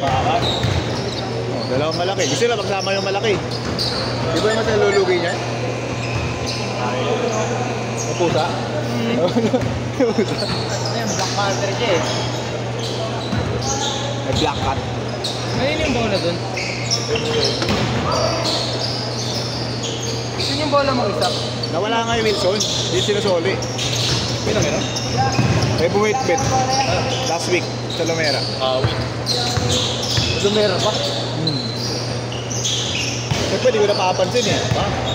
Bakit? Oh, dalawang malaki. Gusto nila magsama yung malaki. Di ba yung masalulugi niya? Ang pusa? Ayun, black panther siya eh. May black cat. Ayun yung bola dun. Sino yung bola mo isa? Nawala nga yung Wilson. Hindi sinusoli. Pinang gano'n? May bumit-bit. Last week sa Lumera. Wait. Lumera ba? Siyempre, di ko napapansin eh.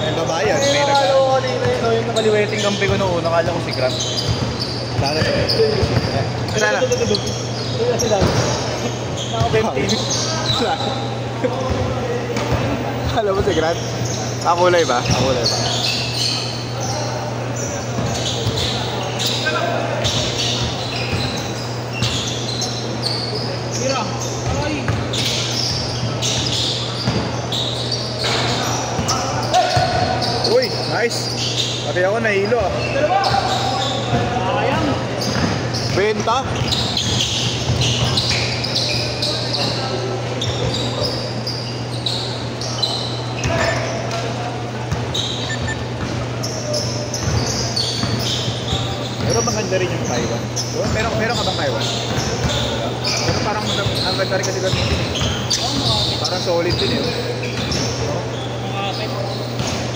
May babayan. May Nakala ko kanina yun. Yung nakaliweting kampi ko noon. Nakala ko si Grant. Sana. Sana. Sila. Naka-15. Alam mo si Grant? Kakulay ba? Kakulay ba? Mira. Ay. Uy, nice. Pati ako nahilo ah. Sayang. Benta. Pero maganda rin yung Taiwan. Meron ka bang Taiwan? Pero parang ang ganda rin kasi gamitin eh. Parang solid din eh.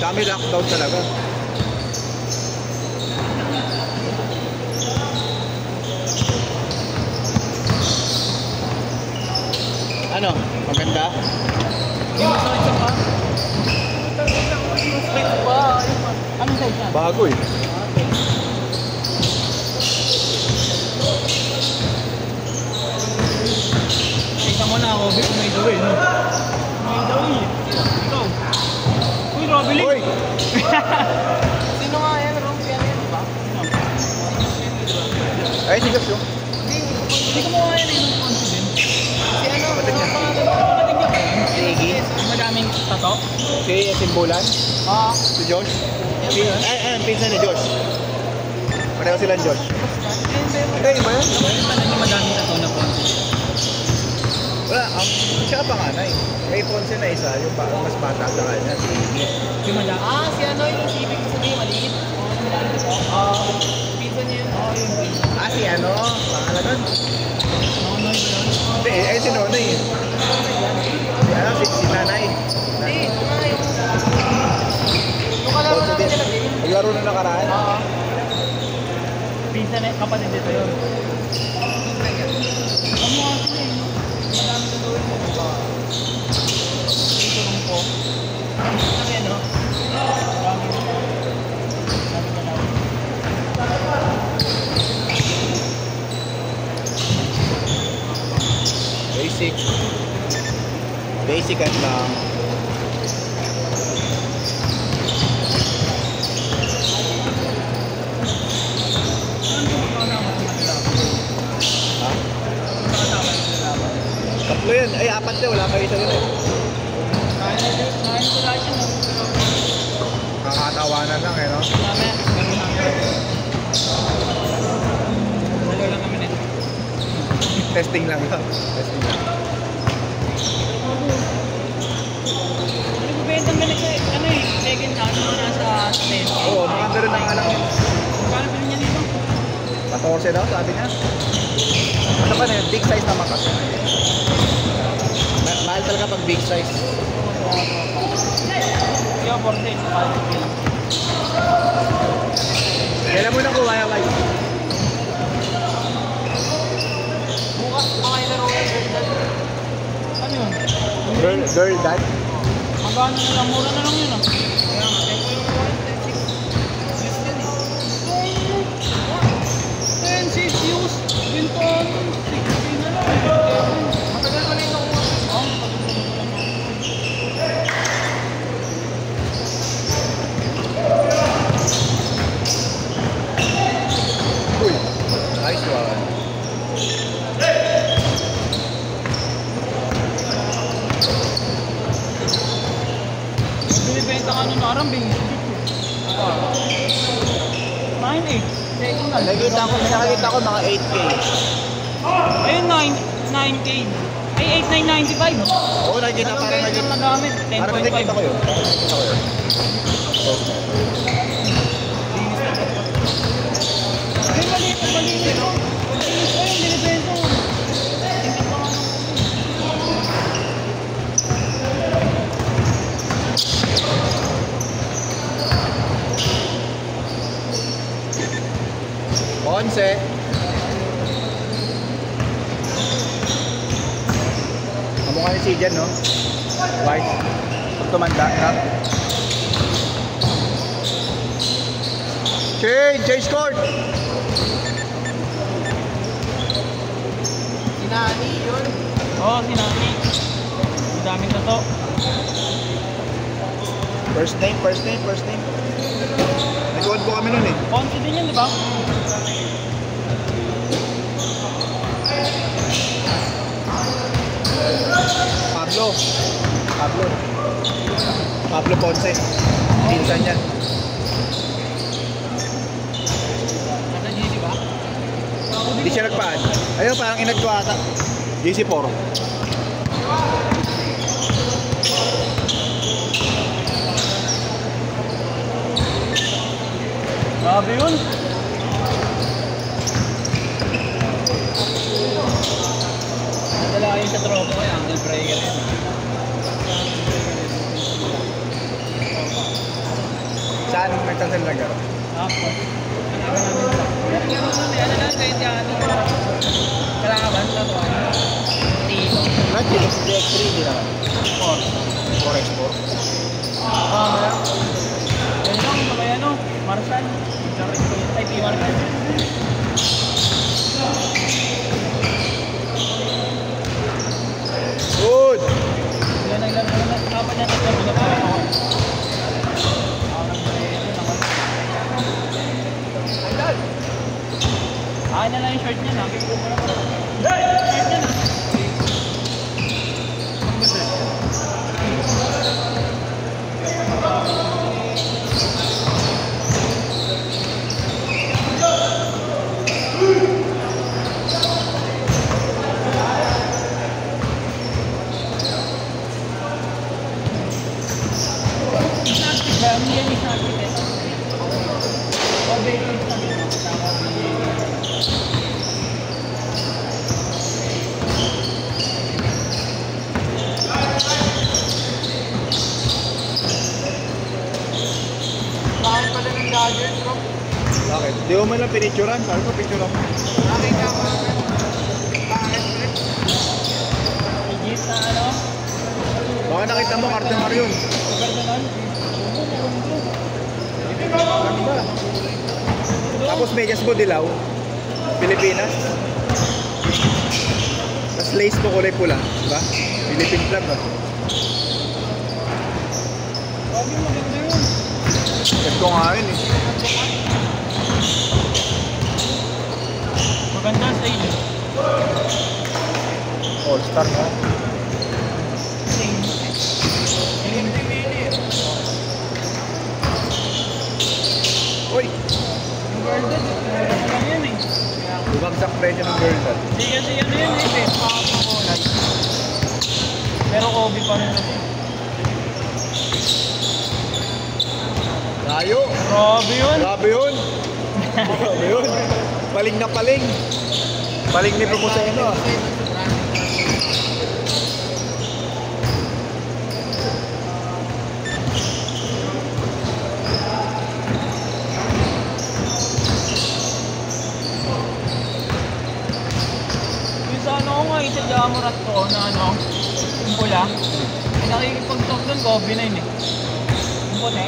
Kami lockdown talaga. Ano? Maganda? Hindi masakit sa pa. Masakit pa. Anong size yan? Bago eh. Kita mo na ako, may daw eh, no? May daw eh. Ikaw. Uy, Robby. Uy! Sino nga yan? Robby, ano yan ba? Ay, sigas yun. Hindi ko mukha yan eh, nung confident. Si ano, kapatid niya ba? Sige. Madaming tato? Si Simbulan? Oo. Si Josh? Ang pinsan ni Josh. Pareho silang Josh. Hindi, iba yun? Ayun pala yung madaming tato na confident. Wala, siya panganay. May Ponce na isa, yung mas bata sa kanya. Si Madam. Si ano yung ibig ko sabihin, maliit. Pizza niya yun. Yun. Si ano? Pangalan nun? Nonoy ba yun? Hindi, si Nonoy. Si Nanay. Hindi, ito nga yung... Yung kalaro namin nila, Jane. Naglaro na nakaraan? Oo. Pizza na kapatid dito yun. Ang mga sila eh. Madami na gawin mo. Dito lang po. Kasi ano? Marami na lang. Basic. Basic at lang. Ha? Tatlo yan. Ay, apat na. Wala kayo isa rin eh. Kain ko lahat yun. Kakatawanan lang eh, no? Mamaya, ganun lang. Dalawa lang kami nito. Testing lang. Testing lang. Nagbibenta mo nito eh. Ano eh, second hand mo nasa 10. Oo, maganda rin ang alam. Paano pili niya nito? 14 daw, sabi niya. Ano ba na yun? Big size naman kasi. Mahal talaga pag big size. Yo, 14. Kailan mo na kuwaya, Wai? Bukas, makilaro yung girl dad. Ano yun? Girl dad? Magkano na lang, mura na lang yun ah. Kaya nga, 10 ko yung 10 use. Binton, 16 na lang. Matagal ko na yung nakuha. Uy, nice one. Binibenta ka nun arambing. 9-8. Second hand. Nakikita ko mga 8K. Ayun, 9K. Ay, 89.95. Oo, nakikita Dalawang parang beses yung nagamit. Parang nakikita ko 10.5. yun. Parang nakikita ko yun. Ay, malinis ko. Malinis ko yung binibento. Tingnan ko nga. Ponce. Kamukha ni si Jen, no? White. Pag tumanda, ha? Change court! Sinani yun. Oo, sinani. Ang daming na to. First name. Nag-on po kami nun eh. Ponce din yan, di ba? Pablo Ponce. Pinsan yan. Nasa GC ba? Hindi siya nagpaan. Ayun, parang inad ko ata. GC4. Grabe yun. Nadala kayo sa tropa ko, angle breaker yun. Saan nagtasil na garo? Tapos, ano lang kayo dyan? Kalaban, tatuan. Tito. Lahat yun, DX3 hindi naman. 4x4. Yan lang, sabay ano, Marshall. Ay, P. Marshall. Good! Yan ang lang, kapan niya tatlo na pa ako. Akin na lang yung short niya na. Short niya na. Bakit? Di mo man lang pinicturan. Sabi ko picturan mo. Legit na ano? Baka nakita mo, Carte Marion. Ganun. Ano ba? Tapos medyas mo dilaw. Pilipinas. Tapos lace mo kulay pula. Diba? Philippine flag ba? Grabe, maganda yun. Check ko nga yun eh. Maganda style. All star mo. Uy! Yung girl dad, mura na lang yan eh. Bumagsak presyo ng girl dad. Hindi kasi ano yun eh, best pack ng kulay. Pero Kobe pa rin kasi. Tayo! Grabe yun. Grabe yun! Grabe yun! Paling na paling! Paling ni Pumuseno ah. Yung sa ano ko nga, isa Jamurat ko na ano, yung pula. May nakikipag-talk doon, Kobe na yun eh. Yung puti.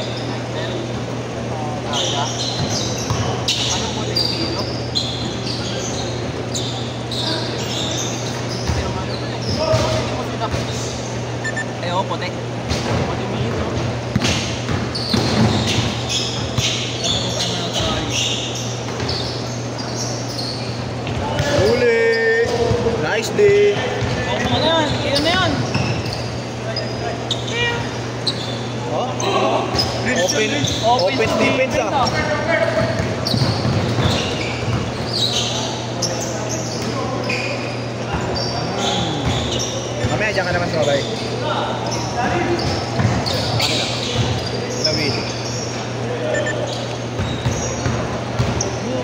Ano po yung kilo? Ay, oo, puti. Puti mito. Huli! Nice day! Ano na yan? Iyon na yan. Oh? Open defense ah. naman sabay. Lawin.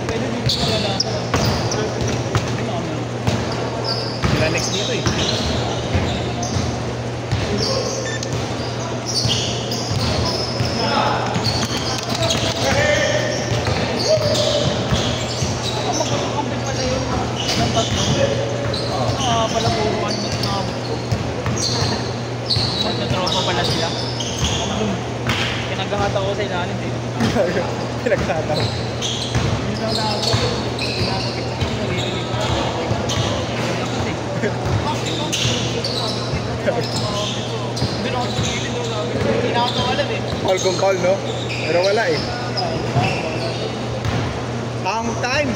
Pwede dito sa lalaki. Sila next dito eh. Magkakampit pala yun. Ng tatlo. Pala buruan mo sinabot ko. Magkatropa pala sila. Pinaghahat ako sa ilalim eh. Pinagtataw. Hindi na ako. Pinapakit sa sarili ko. Hindi na ako sa gilid doon. Hindi na ako nawalan eh. Call kung call, no? Pero wala eh. Ang time!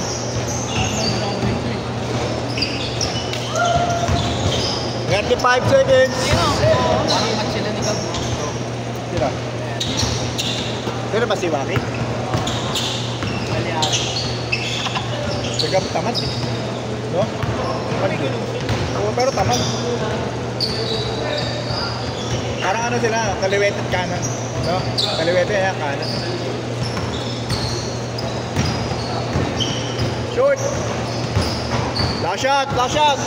35 seconds! At sila ni Gab. Sila. Pero ba si Waki? Balyari. Si Gab tamad eh. No? Oo, pero tamad. Parang ano sila, kaliwet at kanan. No? Kaliwet at kanan. Shoot! Last shot! Last shot!